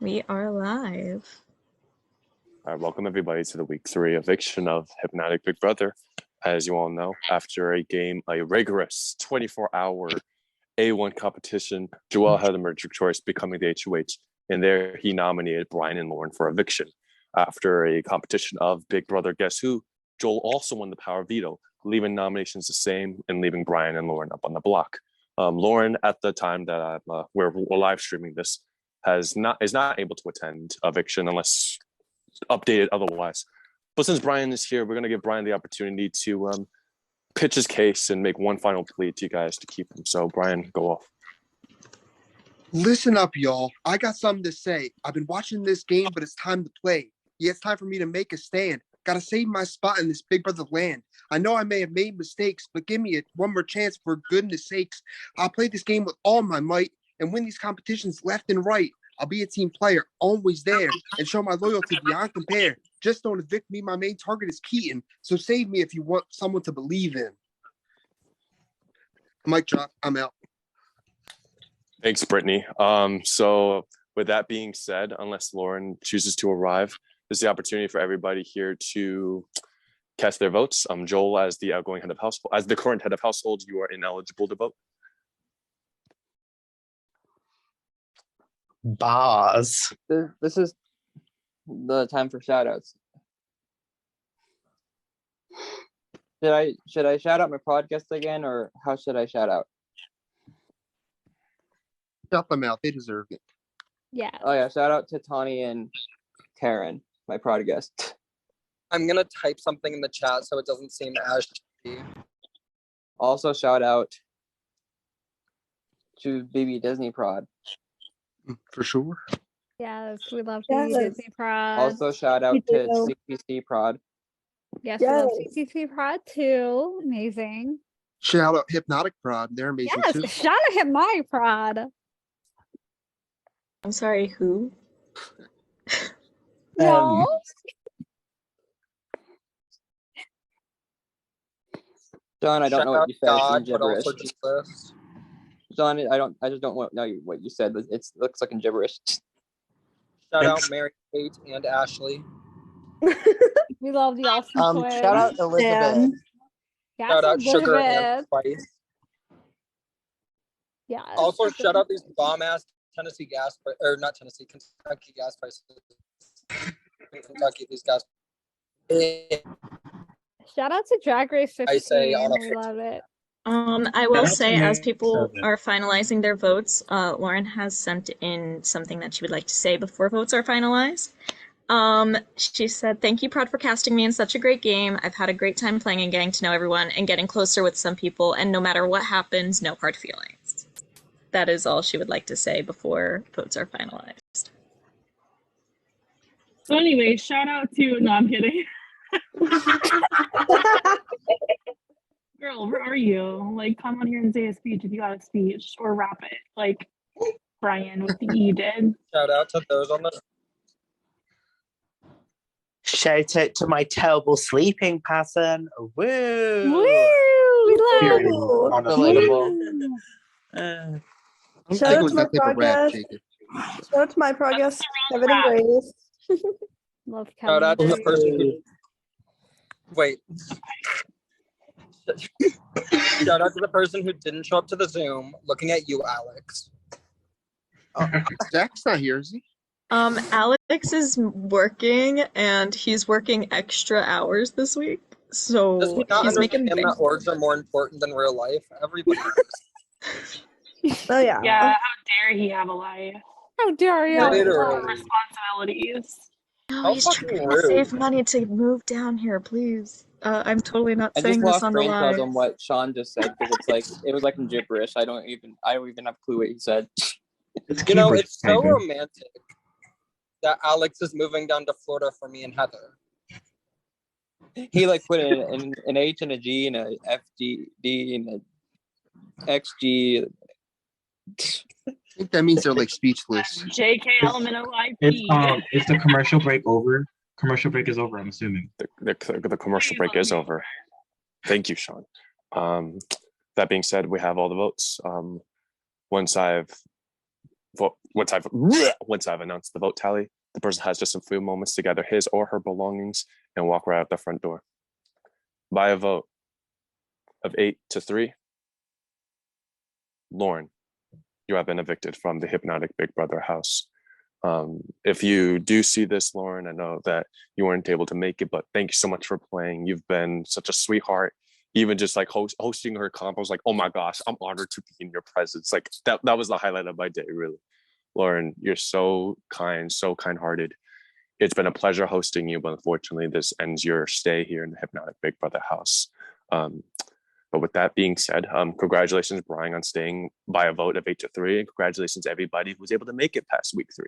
We are live. All right, welcome everybody to the week 3 eviction of Hypnotic Big Brother. As you all know, after a rigorous 24-hour A1 competition, Joel had emerged victorious, becoming the HOH, and there he nominated Brian and Lauren for eviction. After a competition of Big Brother Guess Who, Joel also won the power veto, leaving nominations the same and leaving Brian and Lauren up on the block. Lauren, at the time that we're live streaming this, is not able to attend eviction unless updated otherwise. But since Brian is here, we're going to give Brian the opportunity to pitch his case and make one final plea to you guys to keep him. So, Brian, go off. Listen up, y'all. I got something to say. I've been watching this game, but it's time to play. Yeah, it's time for me to make a stand. Gotta save my spot in this Big Brother land. I know I may have made mistakes, but give me one more chance for goodness sakes. I'll play this game with all my might and win these competitions left and right. I'll be a team player, always there, and show my loyalty beyond compare. Just don't evict me. My main target is Keaton, so save me if you want someone to believe in. Mic drop. I'm out. Thanks, Brittany. So with that being said, unless Lauren chooses to arrive, this is the opportunity for everybody here to cast their votes. Joel, as the outgoing head of household, as the current head of household, you are ineligible to vote. Bars. This is the time for shout-outs. Should I shout out my podcast again, or how should I shout out? Shout them out. They deserve it. Yeah. Oh yeah, shout out to Tawny and Karen, my podcast. I'm gonna type something in the chat so it doesn't seem as shitty. Also shout out to BB Disney Prod. For sure. Yes, we love Disney Prod. Also shout out to CCC Prod. Yes, we love CCC Prod too. Amazing. Shout out Hypnotic Prod. They're amazing too. Yes, shout out Hypnotic Prod. I'm sorry, who? No. John, I don't know what you said. God, it's in gibberish. but also Jesus. John, I just don't know what you said. It looks like in gibberish. Shout out Mary, Kate, and Ashley. We love the awesome twins. Shout out Elizabeth. Yes, Shout out Sugar and Elizabeth. Spice. Yes. Also, shout out these bomb-ass Kentucky gas prices. Kentucky, these gas. Shout out to Drag Race 15. I say on a We love it. I will say, as people are finalizing their votes, Lauren has sent in something that she would like to say before votes are finalized. She said, "Thank you, Prod, for casting me in such a great game. I've had a great time playing and getting to know everyone and getting closer with some people, and no matter what happens, no hard feelings." That is all she would like to say before votes are finalized. So anyway, shout out to, no, I'm kidding. Girl, where are you? Like, come on here and say a speech if you got a speech, or rap it, like Brian with the E did. Shout out to those on the. Shout out to my terrible sleeping pattern. Woo! Woo! We love you. Relatable. Shout out to my progress. Shout out to my progress, Kevin and Grace. Love Kevin. Shout out to the person who. Wait. Shout out to the person who didn't show up to the Zoom. Looking at you, Alex. Zach's not here, is he? Alex is working, and he's working extra hours this week, so Does he not he's making understand that orgs are more important than real life? Everybody knows. Oh yeah. Yeah, how dare he have a life? How dare you? Literally. Responsibilities. No, How he's fucking trying to rude. save money to move down here, please. I'm totally not I saying just this lost on the brain cells live. on what Sean just said, because it was like in gibberish. I don't even have a clue what he said. You know, it's so romantic that Alex is moving down to Florida for me and Heather. He like put an H and a G and a FGD and a XG. I think that means they're like speechless. JK element of IP. It's the commercial break over. Commercial break is over, I'm assuming. The commercial break is over. Thank you, Sean. That being said, we have all the votes. Once I've once I've announced the vote tally, the person has just a few moments to gather his or her belongings and walk right out the front door. By a vote of 8-3, Lauren, you have been evicted from the Hypnotic Big Brother house. If you do see this, Lauren, I know that you weren't able to make it, but thank you so much for playing. You've been such a sweetheart. Even just like hosting her comp, I was like, oh my gosh, I'm honored to be in your presence. Like that was the highlight of my day, really. Lauren, you're so kind, so kind-hearted. It's been a pleasure hosting you, but unfortunately, this ends your stay here in the Hypnotic Big Brother house. But with that being said, congratulations, Brian, on staying by a vote of 8-3, and congratulations to everybody who was able to make it past week 3.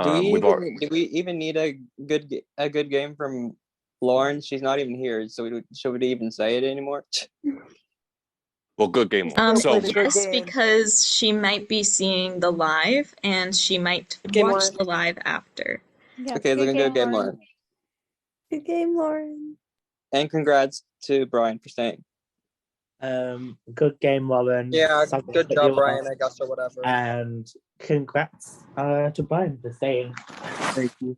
Do we even need a good game from Lauren? She's not even here, so should we even say it anymore? Well, good game. Yes, because she might be seeing the live, and she might watch the live after. Yeah, okay, looking good game, Lauren. Good game, Lauren. And congrats to Brian for staying. Good game, Lauren. Yeah, Something good that job, you Brian, lost. I guess, or whatever. And congrats to Brian for staying. Thank you.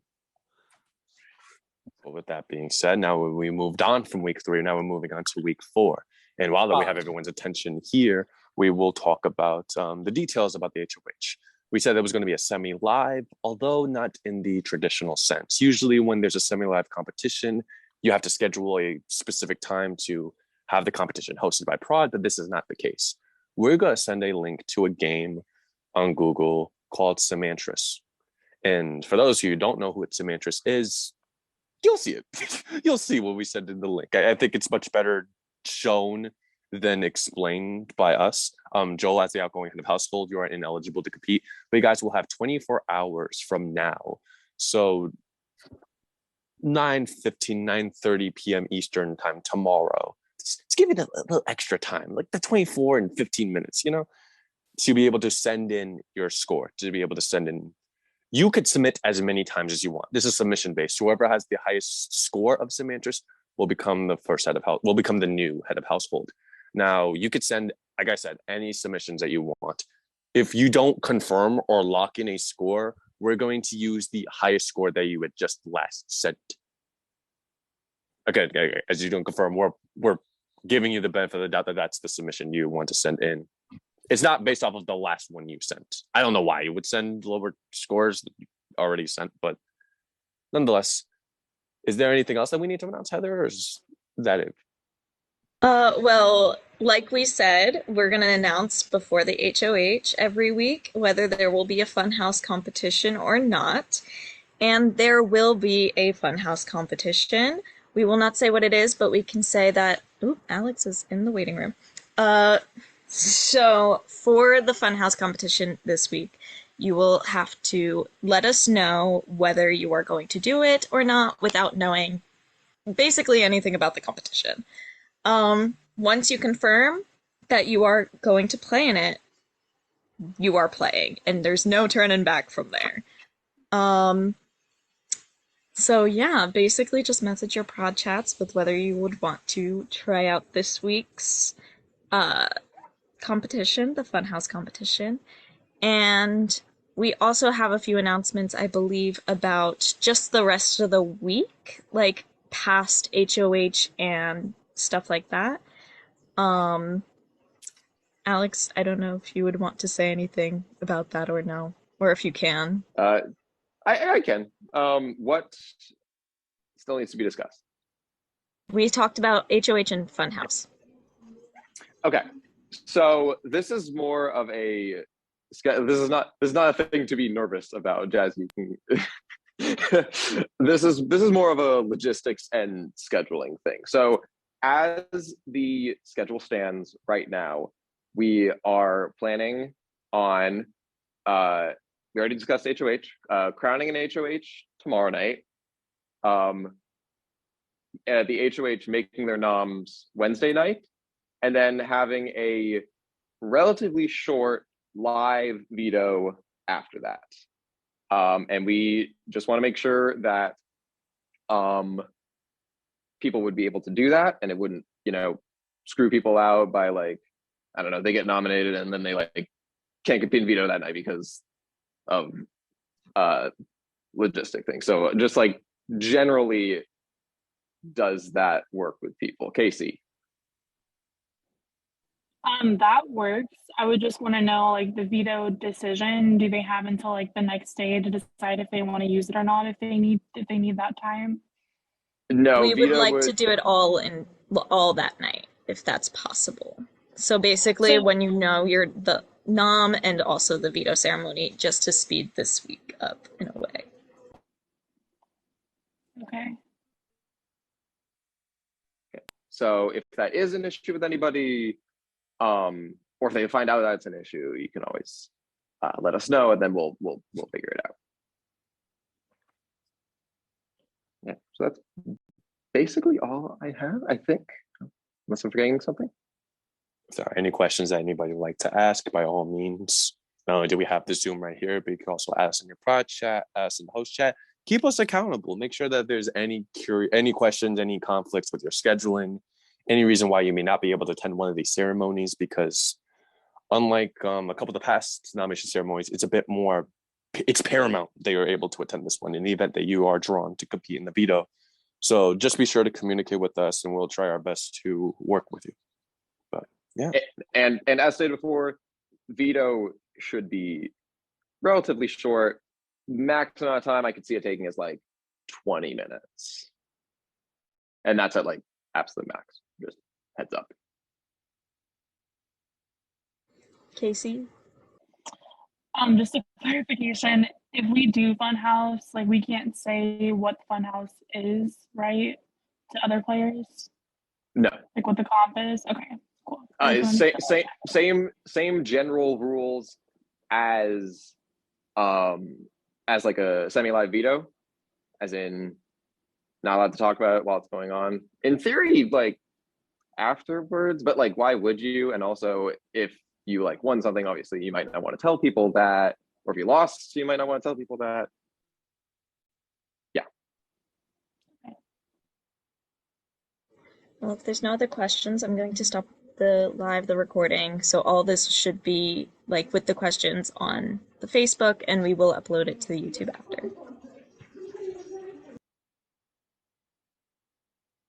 Well, with that being said, now we moved on from week 3. Now we're moving on to week 4. And while we have everyone's attention here, we will talk about the details about the HOH. We said there was going to be a semi-live, although not in the traditional sense. Usually when there's a semi-live competition, you have to schedule a specific time to have the competition hosted by Prod, but this is not the case. We're going to send a link to a game on Google called Semantris. And for those of you who don't know who Semantris is, you'll see it. You'll see what we send in the link. I think it's much better shown than explained by us. Joel, as the outgoing head of household, you are ineligible to compete, but you guys will have 24 hours from now. So 9:30 p.m. Eastern time tomorrow. Let's give it a little extra time, like the 24 and 15 minutes, to be able to send in your score, to be able to send in. You could submit as many times as you want. This is submission based. Whoever has the highest score of Semantris will become the new head of household. Now, you could send, like I said, any submissions that you want. If you don't confirm or lock in a score, we're going to use the highest score that you had just last sent. Okay, as you don't confirm, we're giving you the benefit of the doubt that that's the submission you want to send in. It's not based off of the last one you sent. I don't know why you would send lower scores that you already sent, but nonetheless, is there anything else that we need to announce, Heather, or is that it? Well, like we said, we're going to announce before the HOH every week whether there will be a funhouse competition or not. And there will be a funhouse competition. We will not say what it is, but we can say that... Ooh, Alex is in the waiting room. So for the funhouse competition this week, you will have to let us know whether you are going to do it or not without knowing basically anything about the competition. Once you confirm that you are going to play in it, you are playing, and there's no turning back from there. So yeah, basically just message your prod chats with whether you would want to try out this week's competition, the Funhouse competition. And we also have a few announcements, I believe, about just the rest of the week, like past HOH and stuff like that. Alex, I don't know if you would want to say anything about that or no, or if you can. I can. What still needs to be discussed? We talked about HOH and Funhouse. Okay, so this is more of a. This is not a thing to be nervous about, Jazz. You can. This is more of a logistics and scheduling thing. So as the schedule stands right now, we are planning on. We already discussed HOH, crowning an HOH tomorrow night. At the HOH making their noms Wednesday night, and then having a relatively short live veto after that. And we just want to make sure that people would be able to do that, and it wouldn't, screw people out by they get nominated and then they can't compete in veto that night because logistic things. So just like generally, does that work with people? Casey? That works. I would just want to know, like, the veto decision. Do they have until like the next day to decide if they want to use it or not? If they need that time. No, we would like to do it all that night, if that's possible. So basically, when you know you're the nom and also the veto ceremony, just to speed this week up in a way. Okay. So if that is an issue with anybody, or if they find out that it's an issue, you can always let us know, and then we'll figure it out. Yeah. So that's basically all I have, I think. Unless I'm forgetting something. If there are any questions that anybody would like to ask, by all means, not only do we have the Zoom right here, but you can also ask in your prod chat, ask in the host chat. Keep us accountable. Make sure that there's any questions, any conflicts with your scheduling, any reason why you may not be able to attend one of these ceremonies, because unlike a couple of the past nomination ceremonies, it's paramount that you're able to attend this one in the event that you are drawn to compete in the veto. So just be sure to communicate with us, and we'll try our best to work with you. But yeah. And as stated before, veto should be relatively short. Max amount of time I could see it taking is like 20 minutes. And that's at like absolute max. Just heads up. Casey? Just a clarification. If we do Funhouse, like, we can't say what Funhouse is, right? To other players? No. Like what the comp is? Okay, cool. Same general rules as like a semi-live veto, as in not allowed to talk about it while it's going on. In theory, like afterwards, but like why would you? And also if you like won something, obviously you might not want to tell people that, or if you lost, you might not want to tell people that. Yeah. Well, if there's no other questions, I'm going to stop the recording. So all this should be like with the questions on the Facebook, and we will upload it to the YouTube after.